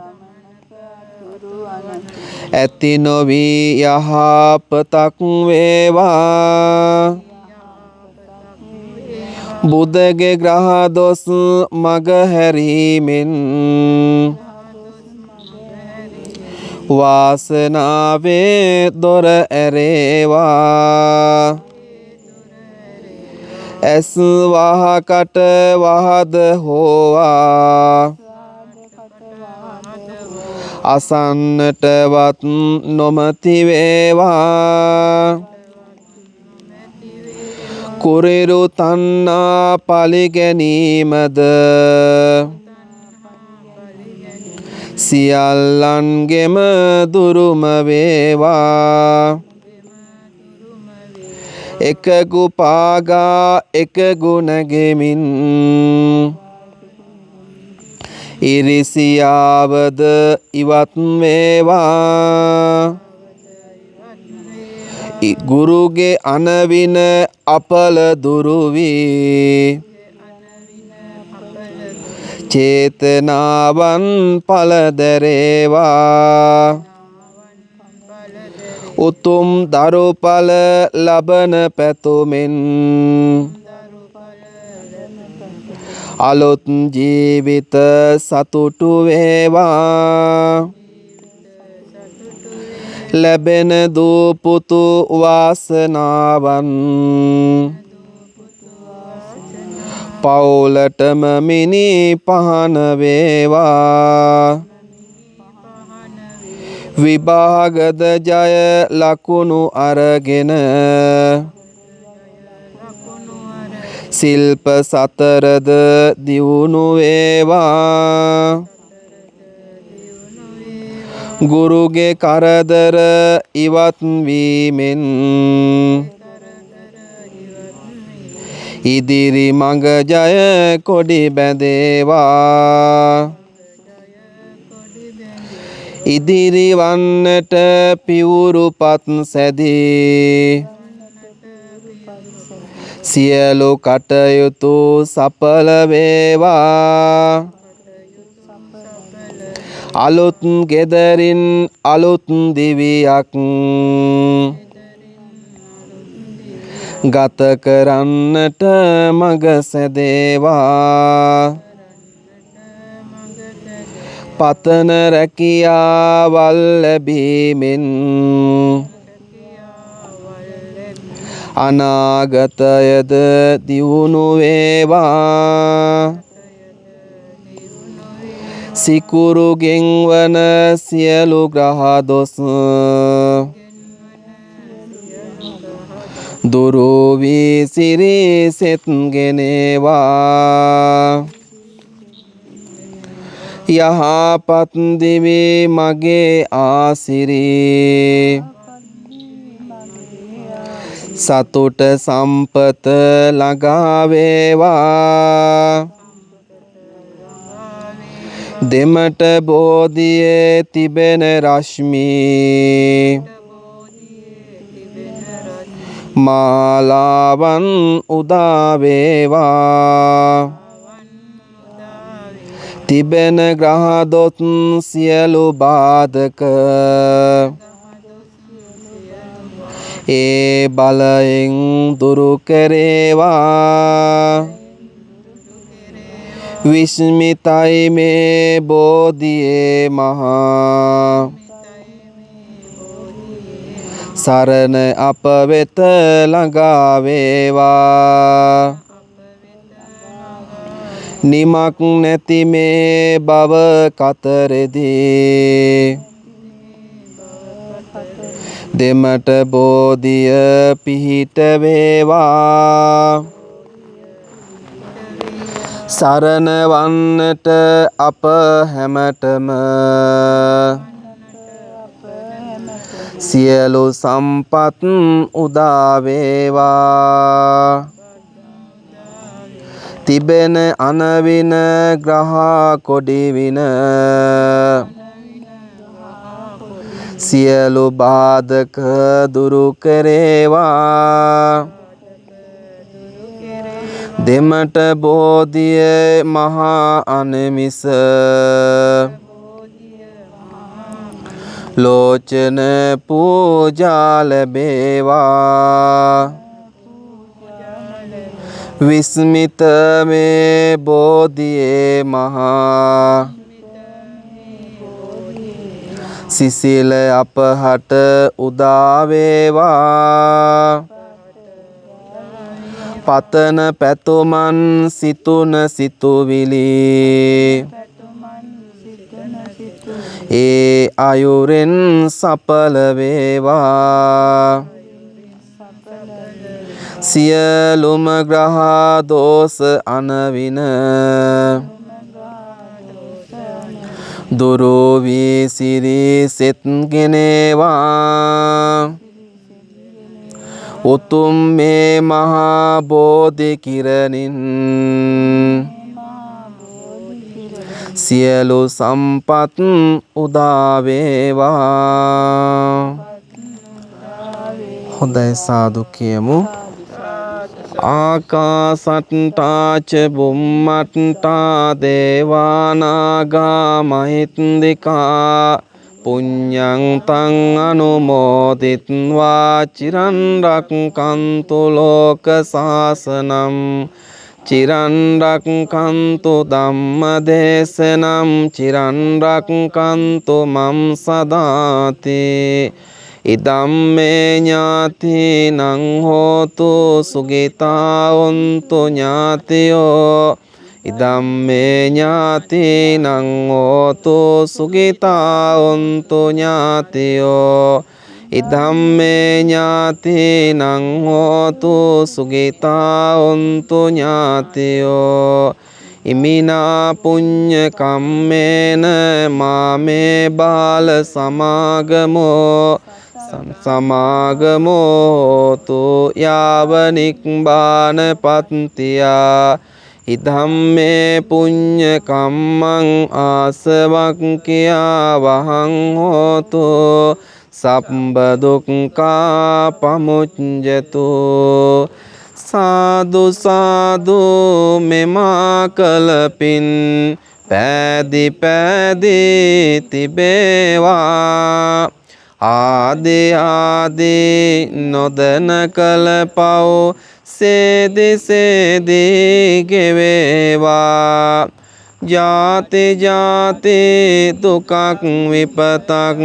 ඇති නොවී යහපතක් වේවා. බුදගේ ග්‍රහ දොස් මග හැරීමෙන් වාසනාවේ දොර ඇරේවා. ඇස් වහකට වහද හෝවා අසන්නටවත් නොමැති වේවා. කුරිරු තණ්හා පලිගැනීමද සියල්ලන්ගෙම දුරුම වේවා. එකගු පාගා එකගු නැගෙමින් ඉරිසියාවද ඉවත් වේවා. ගුරුගේ අනවින අපල දුරු වී චේතනාවන් පලදරේවා. උතුම් දරුඵල ලබන පැතුමෙන් අලුත් ජීවිත සතුටු වේවා. ලැබෙන දූ පුතු වාසනාවන් පවුලටම මිනි පහන වේවා. විභාගද ජය ලකුණු අරගෙන සිල්ප සතරද දියුණු වේවා. ගුරුගේ කරදර ඉවත් වීමෙන් ඉදිරි මඟ ජය කොඩි බැඳේවා. ඉදිරි වන්නට පිවුරුපත් සැදී සියලු කටයුතු සඵල වේවා. අලුත් ගෙදරින් අලුත් දිවියක් ගත කරන්නට මඟ සැදේවා. පතන රැකියාවල් ලැබීමෙන් අනාගතයද දියුණු වේවා. සිකුරු ගෙන්වන සියලු ග්‍රහ දොස් දුරු වී සිරි සෙත් ගෙනේවා. යහපත් දිවි මගේ ආසිරි සතුට සම්පත ළඟා වේවා. දෙමට බෝධියේ තිබෙන රශ්මි මාලාවන් උදා වේවා. තිබෙන ග්‍රහ දොස් සියලු බාධක ඒ බලයෙන් දුරු කරේවා. විස්මිතයි මේ බෝධියේ මහා සරණ අප වෙත ළඟා වේවා. නිමක් නැති මේ භව කතරදී දෙමට බෝධිය පිහිට වේවා. සරණ වන්නට අප හැමතෙම සියලු සම්පත් උදා වේවා. තිබෙන අනවින ග්‍රහ කොඩි වින සියලු බාධක දුරු කරේවා. දෙමට බෝධියේ මහා අනමිස ලෝචන පූජා ලැබේවා. විස්මිත මේ බෝධියේ මහා සිසිල අපහට උදා වේවා. පතන පැතුමන් සිතුන සිතුවිලි ඒ අයුරෙන් සඵල වේවා. සියලුම ග්‍රහ දෝෂ අනවින දුරු වී සිරි සෙත් ගෙනේවා. උතුම් මේ මහා බෝධි කිරණින් සියලු සම්පත් උදා වේවා. හොඳයි සාදු කියමු. ආකාසට්ටා ච බුම්මට්ටා දේවානාගා මහින්దికා පුඤ්ඤං තං අනුමෝදිත්වා චිරන් රක්ඛන්තු ලෝක සාසනං චිරන් රක්ඛන්තු ධම්ම දේශනං චිරන් රක්ඛන්තු මම් සදාති. ඉදම්මේ ඥාතිනං හෝතු සුගිතා වന്തു ඥාතියෝ. ඉදම්මේ ඥාතිනං හෝතු සුගිතා වന്തു ඥාතියෝ. ඉදම්මේ ඥාතිනං හෝතු සුගිතා වന്തു ඥාතියෝ. ඉමිනා පුඤ්ඤ කම්මේන මාමේ බාල සමාගමෝ සමාගමෝතු යාව නික්ඛාන පත්තියා. ඉදම්මේ පුඤ්ඤ කම්මං ආසවක්ඛ්‍යා වහං හෝතු සබ්බ දුක්ඛා පමුඤ්ජතු. සාදු සාදු මෙමා කලපින් පෑදි පෑදි තිබේවා. ආදි ආදි නොදන කල පව් සේදි සේදි ගෙවේවා. ජාති ජාති දුකක් විපතක්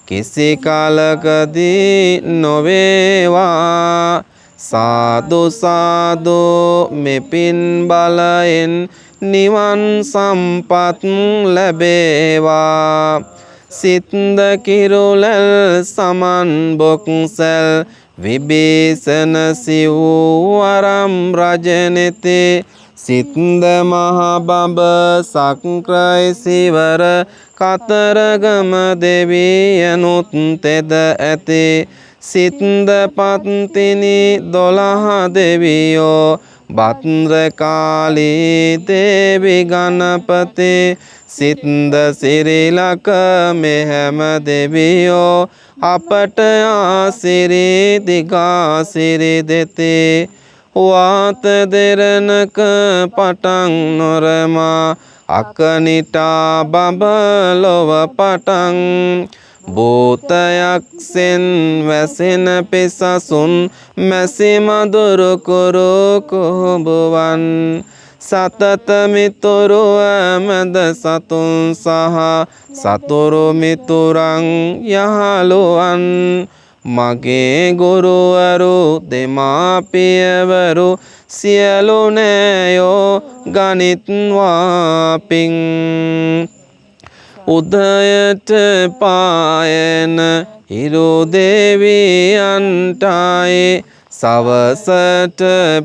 කිසි කලකදී නොවේවා. සාදු සාදු මෙපින් බලයෙන් නිවන් සම්පත් ලැබේවා. සිත්ද කිරුලල් සමන් බොක්සල් විභීෂණ සිව්වරම් රජනෙති. සිත්ද මහ බඹ සක්‍රයි සිවර කතරගම දෙවියනුත් තෙද ඇති. සිත්ද පත්තිනි 12 දෙවියෝ භද්‍රකාලී දේවි ගණපති. සිත්ද සිරිලක මෙහැම දෙවියෝ අපට ආසිරි දිගාසිරි දෙති. වාත දෙරණක පටන් නොරමා අකනිටා බඹලොව පටන්. භූතයක්සෙන් වැසෙන පිසසුන් මැසි මදුරු කුරු කුහුඹුවන්. සතත මිතුරු ඇමද සතුන් සහ සතුරු මිතුරන් යහළුවන්. මගේ ගුරුවරු දෙමාපියවරු සියලු නෑයෝ ගනිත්වා පිං. උදයට පායන හිරු දෙවියන්ටයි සවසට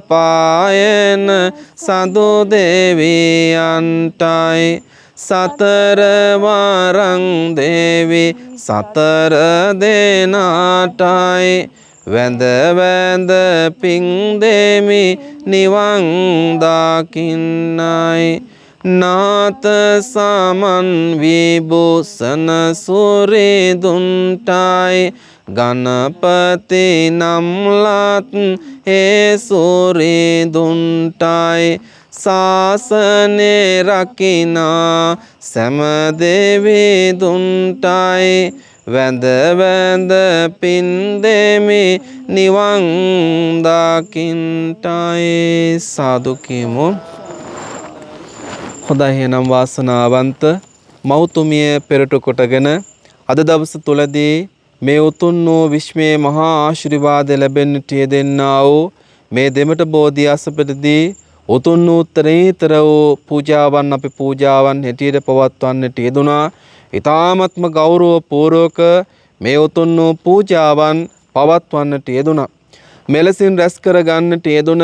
පායන සඳු දෙවියන්ටයි. සතර වරං දේවි සතර දෙනාටයි. වැඳ වැඳ පිං දෙමි නිවන් දකින්නයි. නාත සමන් විභූෂණ සූරිදුන්ටයි. ගණපති නම්ලත් ඒ සූරිදුන්ටයි. ශාසනේ රකිනා සෑම දෙවිදුන්ටයි. වැඳ වැඳ පින් දෙමි නිවන් දකින්ටයි සාදු කියමු. හොඳයි එහෙනම් වාසනාවන්ත මෞතුමිය පෙරට කොටගෙන අද දවස තුලදී මේ උතුම් වූ විශ්වයේ මහා ආශිර්වාද ලැබෙන්නට යෙදෙන්නා වූ මේ දෙමට බෝධි අසපදදී උතුම් වූ උත්තරීතර වූ පූජාවන් අපි පූජාවන් හැටියට පවත්වන්නට යෙදුනා. ඊ타ත්ම ගෞරව පූර්වක මේ උතුම් වූ පූජාවන් පවත්වන්නට යෙදුනා. මෙලෙසින් රැස් කර ගන්නට යෙදුන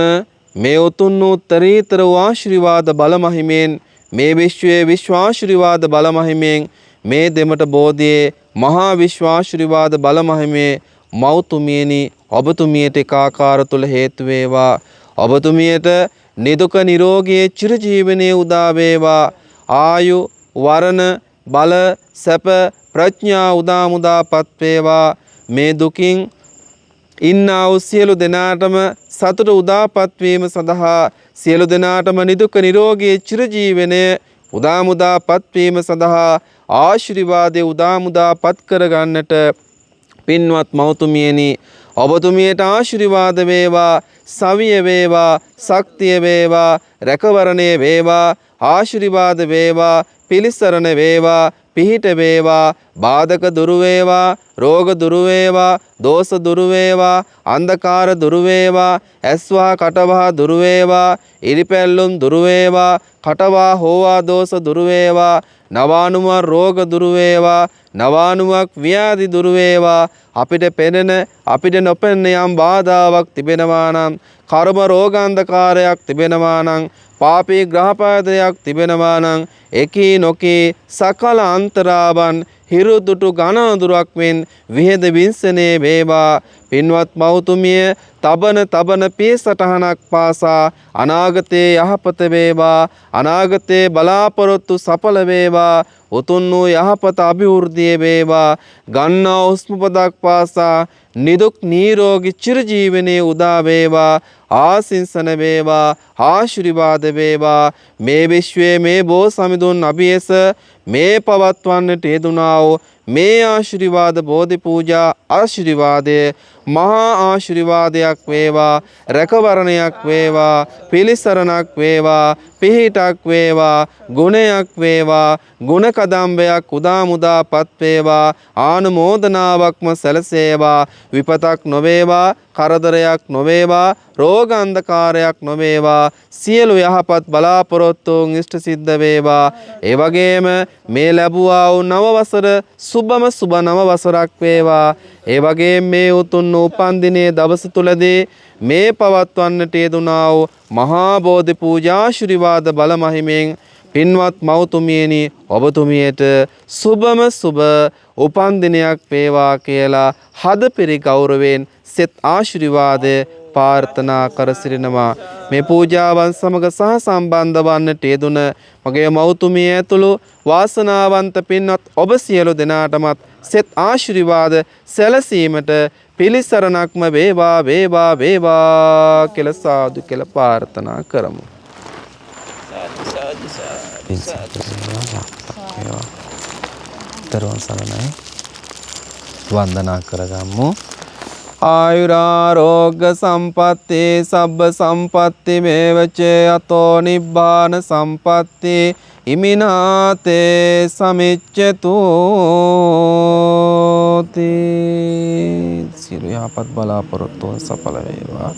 මේ උතුම් වූ උත්තරීතර වූ ආශිර්වාද බල මහිමෙන් මේ විශ්වයේ විශ්වාශිර්වාද බල මහිමෙන් මේ දෙමට බෝධියේ මහා විශ්වාශිර්වාද බල මහිමේ මෞතුමියනි ඔබතුමියට ඒකාකාර තුල හේතු වේවා. ඔබතුමියට නිදුක නිරෝගී චිරජීවනයේ උදා වේවා. ආයු වරණ බල සැප ප්‍රඥා උදා මුදාපත් වේවා. මේ දුකින් ඉන්නා වූ සියලු දෙනාටම සතුට උදාපත් වීම සඳහා සියලු දෙනාටම නිදුක නිරෝගී චිරජීවනය උදා මුදාපත් වීම සඳහා ආශිර්වාදයේ උදා මුදාපත් කර ගන්නට පින්වත් මෞතුමියනි ඔබතුමියට ආශිර්වාද වේවා. සවිය වේවා. ශක්තිය වේවා. රැකවරණය වේවා. ආශිර්වාද වේවා. පිලිසරණ වේවා. පිහිට වේවා. බාධක දුරු වේවා. රෝග දුරු වේවා. දෝෂ දුරු වේවා. අන්ධකාර දුරු වේවා. ඇස්වා කටවහා දුරු වේවා. ඉරිපැල්ලුම් දුරු වේවා. කටවා හෝවා දෝෂ දුරු වේවා. නවානුම රෝග දුරු වේවා. නවානුමක් ව්‍යාධි දුරු වේවා. අපිට පෙනෙන අපිට නොපෙනෙන යම් බාධාවක් තිබෙනවා නම් කර්ම රෝගාන්ධකාරයක් තිබෙනවා නම් පාපී ග්‍රහපාදයක් තිබෙනවා නම් එකී නොකී සකල අන්තරාවන් හිරුදුටු ඝනඳුරක් මෙන් විහෙද වින්සනේ වේවා. පින්වත් මෞතුමිය තබන පියසටහනක් පාසා අනාගතයේ යහපත වේවා. අනාගතයේ බලාපොරොත්තු සඵල වේවා. උතුම් වූ යහපත අභිවෘද්ධිය වේවා. ගන්නා හුස්ම පදක් පාසා නිදුක් නිරෝගී චිරජීවනයේ උදා වේවා. ආසින්සන වේවා. ආශිර්වාද වේවා. මේ විශ්වයේ මේ බෝ සමිඳුන් අභියස මේ පවත්වන්නට යෙදුනා වූ මේ ආශිර්වාද බෝධි පූජා ආශිර්වාදය මහා ආශිර්වාදයක් වේවා. රැකවරණයක් වේවා. පිලිසරණක් වේවා. පිහිටක් වේවා. ගුණයක් වේවා. ගුණ කදම්බයක් උදා මුදාපත් වේවා. ආනුමෝදනාවක්ම සැලසේවා. විපතක් නොවේවා. කරදරයක් නොවේවා. රෝග අන්ධකාරයක් නොවේවා. සියලු යහපත් බලාපොරොත්තුන් ඉෂ්ට සිද්ධ වේවා. ඒ වගේම මේ ලැබුවා වූ නව වසර සුබම සුබ නව වසරක් වේවා. ඒ වගේම මේ උතුම් උපන් දිනයේ දවස තුලදී මේ පවත්වන්නට යෙදුනා වූ මහා බෝධි පූජා ආශිර්වාද බල මහිමෙන් පින්වත් මෞතුමියනි ඔබතුමියට සුබම සුබ උපන් දිනයක් වේවා කියලා හදපිරි ගෞරවයෙන් සෙත් ආශිර්වාද ප්‍රාර්ථනා කර සිටිනවා. මේ පූජාවන් සමග සහ සම්බන්ධ වන්නට යෙදුන මගේ මෞතුමිය ඇතුළු වාසනාවන්ත පින්වත් ඔබ සියලු දෙනාටමත් සෙත් ආශිර්වාද සැලසීමට පිළිසරණක්ම වේවා වේවා වේවා කියලා සාදු කියලා ප්‍රාර්ථනා කරමු. දරුවන් සරණයි වන්දනා කරගමු. ආයුරාරෝග්‍ය සම්පatti සබ්බ සම්පatti මේවච අතෝ නිබ්බාන සම්පatti ඉමිනාතේ සමිච්ඡතු සියලු යහපත් බලාපොරොත්තු සඵල වේවා.